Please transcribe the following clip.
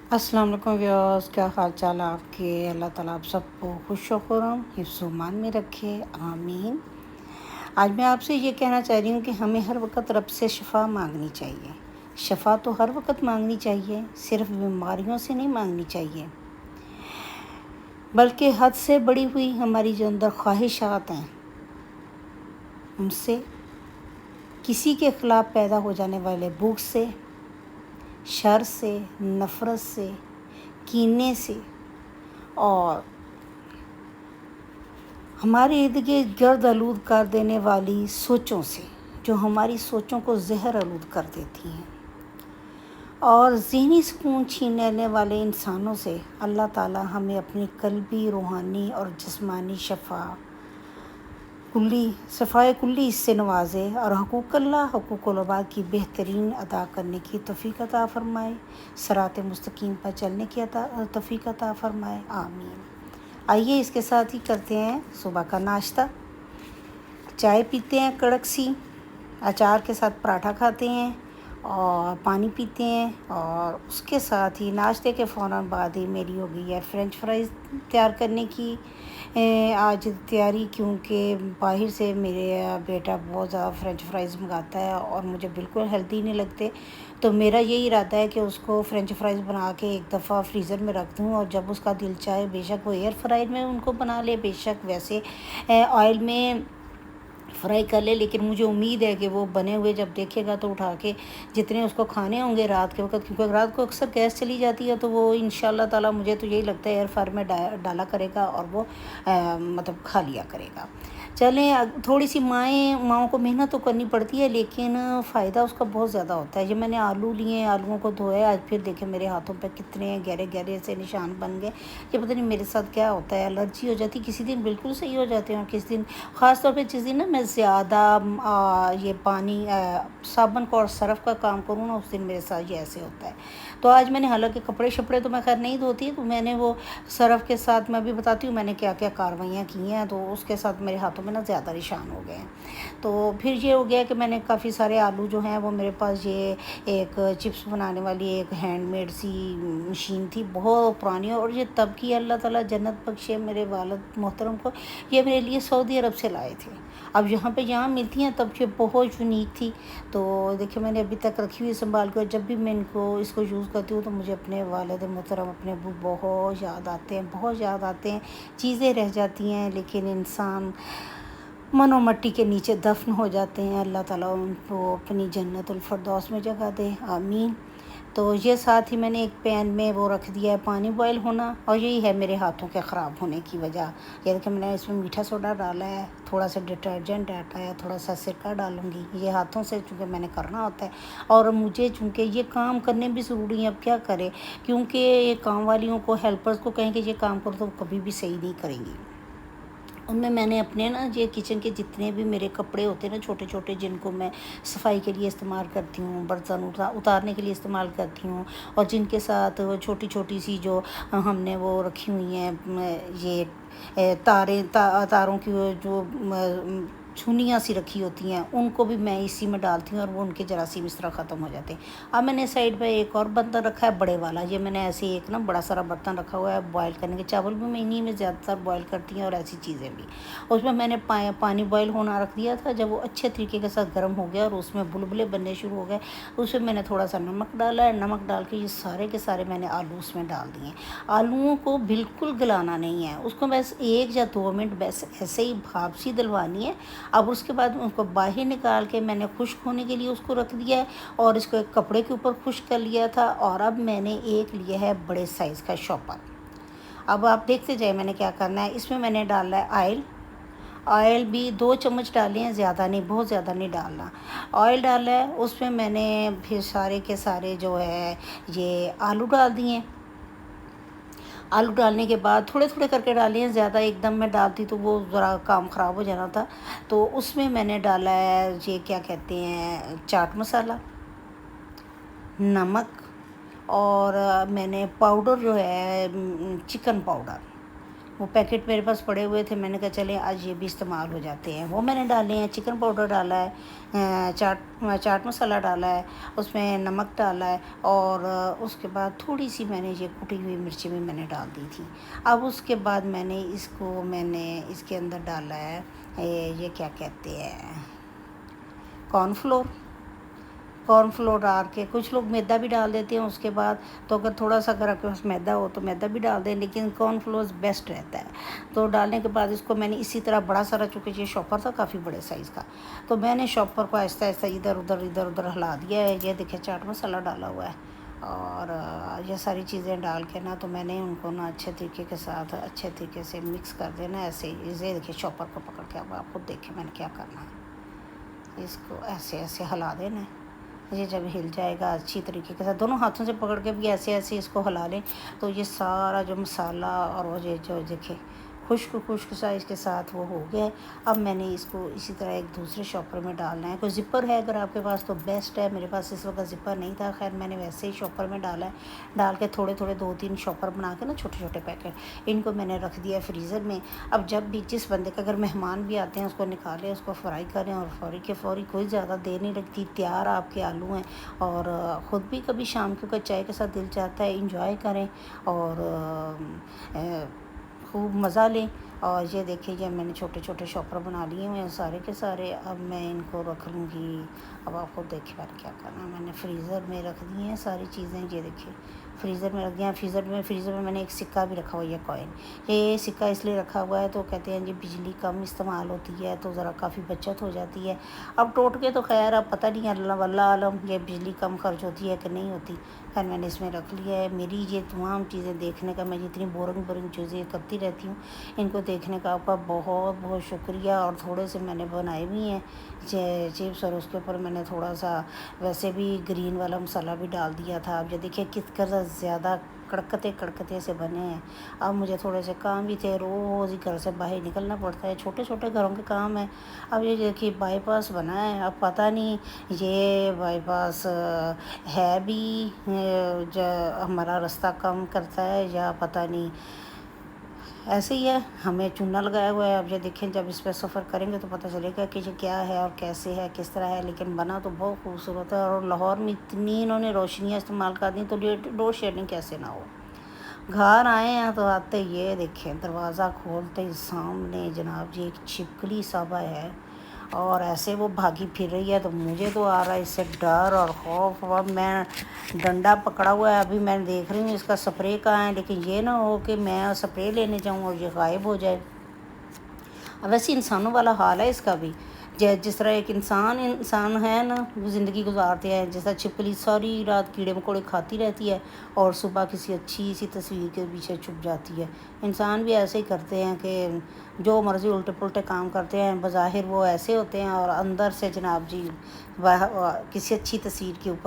अस्सलाम वालेकुम व्यूअर्स, क्या हाल चाल है आपके। अल्लाह ताला आप सबको खुश व खुर्रम हिफ्ज़ व मान में रखे, आमीन। आज मैं आपसे ये कहना चाह रही हूँ कि हमें हर वक्त रब से शिफा मांगनी चाहिए। शिफा तो हर वक्त मांगनी चाहिए, सिर्फ बीमारियों से नहीं मांगनी चाहिए, बल्कि हद से बड़ी हुई हमारी जो अंदर ख्वाहिशात हैं उनसे, किसी के ख़िलाफ़ पैदा हो जाने वाले भूख से, शर से, नफ़रत से, कीने से और हमारे इर्द गिर्द गर्द आलूद कर देने वाली सोचों से, जो हमारी सोचों को जहर आलूद कर देती हैं, और ज़हनी सुकून छीन लेने वाले इंसानों से अल्लाह ताला हमें अपनी क़ल्बी, रूहानी और जिस्मानी सफ़ाए कुल्ली इससे नवाज़े और हुकूक़ुल इबाद की बेहतरीन अदा करने की तौफ़ीक़ अता फ़रमाए, सिरात मुस्तकीम पर चलने की तौफ़ीक़ अता फ़रमाए, आमीन। आइए इसके साथ ही करते हैं सुबह का नाश्ता। चाय पीते हैं कड़क सी, अचार के साथ पराठा खाते हैं और पानी पीते हैं, और उसके साथ ही नाश्ते के फ़ौरन बाद ही मेरी हो गई है फ़्रेंच फ्राइज़ तैयार करने की आज तैयारी, क्योंकि बाहर से मेरे बेटा बहुत ज़्यादा फ़्रेंच फ्राइज़ मंगाता है और मुझे बिल्कुल हेल्दी नहीं लगते। तो मेरा यही इरादा है कि उसको फ़्रेंच फ्राइज़ बना के एक दफ़ा फ्रीज़र में रख दूँ, और जब उसका दिल चाहे बेशक वो एयर फ्रायर में उनको बना ले, बेशक वैसे ऑयल में फ्राई कर ले, लेकिन मुझे उम्मीद है कि वो बने हुए जब देखेगा तो उठा के जितने उसको खाने होंगे रात के वक्त, क्योंकि रात को अक्सर गैस चली जाती है, तो वो इंशाल्लाह ताला मुझे तो यही लगता है एयर फ्रायर में डाला करेगा और वो मतलब खा लिया करेगा। चलें, थोड़ी सी माओं को मेहनत तो करनी पड़ती है, लेकिन फ़ायदा उसका बहुत ज़्यादा होता है। ये मैंने आलू लिए, आलूओं को धोए, आज फिर देखे मेरे हाथों पे कितने गहरे गहरे से निशान बन गए। ये पता नहीं मेरे साथ क्या होता है, एलर्जी हो जाती है, किसी दिन बिल्कुल सही हो जाते हैं और किसी दिन, ख़ास तौर पे जिस दिन ना मैं ज़्यादा ये पानी साबुन का और सर्फ़ का काम करूँ ना, उस दिन मेरे साथ ये ऐसे होता है। तो आज मैंने, हालांकि कपड़े शपड़े तो मैं खैर नहीं धोती, तो मैंने वो सर्फ़ के साथ, मैं भी बताती हूँ मैंने क्या क्या कार्रवाइयाँ की हैं, तो उसके साथ मेरे हाथों में ना ज़्यादा निशान हो गए हैं। तो फिर ये हो गया कि मैंने काफ़ी सारे आलू जो हैं वो, मेरे पास ये एक चिप्स बनाने वाली एक हैंडमेड सी मशीन थी, बहुत पुरानी, और ये तब की, अल्लाह ताला जन्नत बख्शे मेरे वालिद मोहतरम को, ये मेरे लिए सऊदी अरब से लाए थे। अब यहाँ मिलती हैं, तब ये बहुत यूनिक थी। तो देखिए मैंने अभी तक रखी हुई संभाल कर, जब भी मैं इसको यूज़ करती हूँ तो मुझे अपने वालिद मोहतरम, अपने अब्बू बहुत याद आते हैं, बहुत याद आते हैं। चीज़ें रह जाती हैं, लेकिन इंसान मनो मट्टी के नीचे दफन हो जाते हैं। अल्लाह ताला उनको अपनी जन्नतुल फ़िरदौस में जगह दे, आमीन। तो ये साथ ही मैंने एक पैन में वो रख दिया है पानी बॉयल होना, और यही है मेरे हाथों के ख़राब होने की वजह। ये देखिए मैंने इसमें मीठा सोडा डाला है, थोड़ा सा डिटर्जेंट डाला है, थोड़ा सा सिरका डालूंगी, ये हाथों से चूँकि मैंने करना होता है, और मुझे चूँकि ये काम करने भी ज़रूरी है, अब क्या करें, क्योंकि ये काम वालियों को, हेल्पर्स को कहें कि ये काम करो तो कभी भी सही नहीं करेंगी। उनमें मैंने अपने ना, ये किचन के जितने भी मेरे कपड़े होते हैं ना छोटे छोटे, जिनको मैं सफाई के लिए इस्तेमाल करती हूँ, बर्तन उतारने के लिए इस्तेमाल करती हूँ, और जिनके साथ वो छोटी छोटी सी जो हमने वो रखी हुई हैं, ये तारों की वो जो छुनियाँ सी रखी होती हैं, उनको भी मैं इसी में डालती हूँ, और वो उनके जरासीम इस तरह ख़त्म हो जाते हैं। अब मैंने साइड पे एक और बर्तन रखा है बड़े वाला, ये मैंने ऐसे एक ना बड़ा सारा बर्तन रखा हुआ है बॉयल करने के, चावल भी मैं इन्हीं में ज़्यादातर बॉयल करती हैं और ऐसी चीज़ें भी। उसमें मैंने पानी बॉयल होना रख दिया था, जब वो अच्छे तरीके के साथ गर्म हो गया और उसमें बुलबुले बनने शुरू हो गए, उसमें मैंने थोड़ा सा नमक डाला है, नमक डाल के ये सारे के सारे मैंने आलू उसमें डाल दिए। आलूओं को बिल्कुल गलाना नहीं है, उसको बस 1 या 2 मिनट बस ऐसे ही भाप सी दिलवानी है। अब उसके बाद उसको बाहर निकाल के मैंने खुश्क होने के लिए उसको रख दिया है, और इसको एक कपड़े के ऊपर खुश्क कर लिया था, और अब मैंने एक लिया है बड़े साइज़ का शॉपर। अब आप देखते जाए मैंने क्या करना है। इसमें मैंने डाला है ऑयल भी 2 चम्मच डाले हैं, ज़्यादा नहीं, बहुत ज़्यादा नहीं डालना। ऑयल डाला है, उसमें मैंने फिर सारे के सारे जो है ये आलू डाल दिए। आलू डालने के बाद थोड़े थोड़े करके डाले हैं, ज़्यादा एकदम मैं डालती तो वो ज़रा काम ख़राब हो जाना था। तो उसमें मैंने डाला है ये क्या कहते हैं, चाट मसाला, नमक, और मैंने पाउडर जो है चिकन पाउडर, वो पैकेट मेरे पास पड़े हुए थे, मैंने कहा चलें आज ये भी इस्तेमाल हो जाते हैं। वो मैंने डाले हैं, चिकन पाउडर डाला है, चाट मसाला डाला है, उसमें नमक डाला है, और उसके बाद थोड़ी सी मैंने ये कुटी हुई मिर्ची भी मैंने डाल दी थी। अब उसके बाद मैंने इसके अंदर डाला है ये क्या कहते हैं, कॉर्नफ्लोर डाल के, कुछ लोग मैदा भी डाल देते हैं उसके बाद, तो अगर थोड़ा सा अगर आपके पास मैदा हो तो मैदा भी डाल दें, लेकिन कॉर्नफ्लोर बेस्ट रहता है। तो डालने के बाद इसको मैंने इसी तरह बड़ा सारा, चूँकि ये शॉपर था काफ़ी बड़े साइज़ का, तो मैंने शॉपर को आहिस्ता आहिस्ता इधर उधर हिला दिया है। ये देखिए चाट मसाला डाला हुआ है, और ये सारी चीज़ें डाल के ना, तो मैंने उनको ना अच्छे तरीके से मिक्स कर देना ऐसे। ये देखिए शॉपर को पकड़ के, अब आप खुद देखें मैंने क्या करना है, इसको ऐसे ऐसे हिला देना है। ये जब हिल जाएगा अच्छी तरीके के साथ, दोनों हाथों से पकड़ के भी ऐसे ऐसे इसको हिला लें, तो ये सारा जो मसाला और वो जो देखे खुश्क सा इसके साथ वो हो गया है। अब मैंने इसको इसी तरह एक दूसरे शॉपर में डालना है। कोई ज़िपर है अगर आपके पास तो बेस्ट है, मेरे पास इस वक्त ज़िपर नहीं था, खैर मैंने वैसे ही शॉपर में डाला है। डाल के थोड़े 2-3 शॉपर बना के ना, छोटे छोटे पैकेट, इनको मैंने रख दिया फ्रीज़र में। अब जब भी जिस बंदे का अगर मेहमान भी आते हैं उसको निकालें, उसको फ्राई करें, और फौरी के फौरी, कोई ज़्यादा देर नहीं लगती, तैयार आपके आलू हैं। और ख़ुद भी कभी शाम को चाय के साथ दिल चाहता है इंजॉय करें और खूब मज़ा लें। और ये देखिए ये मैंने छोटे छोटे शॉपर बना लिए हुए हैं सारे के सारे। अब मैं इनको रख लूँगी। अब आपको देखिए मैंने क्या करना है, मैंने फ्रीज़र में रख दी हैं सारी चीज़ें। ये देखिए फ्रीज़र में रख दिया। फ्रीज़र में मैंने एक सिक्का भी रखा हुआ है, कॉइन। ये सिक्का इसलिए रखा हुआ है तो कहते हैं जी बिजली कम इस्तेमाल होती है तो ज़रा काफ़ी बचत हो जाती है। अब टोट के तो खैर अब पता नहीं, अल्लाह वल्लाह आलम, ये बिजली कम खर्च होती है कि नहीं होती। खैर मैंने इसमें रख लिया है। मेरी ये तमाम चीज़ें देखने का, मैं जितनी बोरिंग चीज़ें करती रहती हूँ, इनको देखने का आपका बहुत बहुत शुक्रिया। और थोड़े से मैंने बनाए भी हैं चिप्स, और उसके ऊपर मैंने थोड़ा सा वैसे भी ग्रीन वाला मसाला भी डाल दिया था। अब ये देखिए किस कदर ज़्यादा कड़कते से बने हैं। अब मुझे थोड़े से काम भी थे, रोज़ ही घर से बाहर निकलना पड़ता है, छोटे छोटे घरों के काम है। अब ये देखिए बाईपास बना है, अब पता नहीं ये बाईपास है भी जो हमारा रास्ता कम करता है या पता नहीं, ऐसे ही है, हमें चूना लगाया हुआ है। अब ये देखें जब इस पर सफ़र करेंगे तो पता चलेगा कि ये क्या है और कैसे है, किस तरह है। लेकिन बना तो बहुत खूबसूरत है। और लाहौर में इतनी इन्होंने रोशनियाँ इस्तेमाल कर दी तो डोर शेडिंग कैसे ना हो। घर आए हैं तो आते ये देखें, दरवाज़ा खोलते ही सामने जनाब जी एक छिपकली साबा है, और ऐसे वो भागी फिर रही है। तो मुझे तो आ रहा है इससे डर और खौफ। अब मैं डंडा पकड़ा हुआ है, अभी मैं देख रही हूँ इसका स्प्रे कहाँ है, लेकिन ये ना हो कि मैं स्प्रे लेने जाऊँ और ये गायब हो जाए। अब वैसे इंसानों वाला हाल है इसका भी, जिस तरह एक इंसान है ना, वो ज़िंदगी गुजारते हैं, जैसा छिपकली सारी रात कीड़े मकोड़े खाती रहती है और सुबह किसी अच्छी सी तस्वीर के पीछे छुप जाती है। इंसान भी ऐसे ही करते हैं कि जो मर्ज़ी उल्टे पुल्टे काम करते हैं, बज़ाहिर वो ऐसे होते हैं और अंदर से जनाब जी किसी अच्छी तस्वीर के ऊपर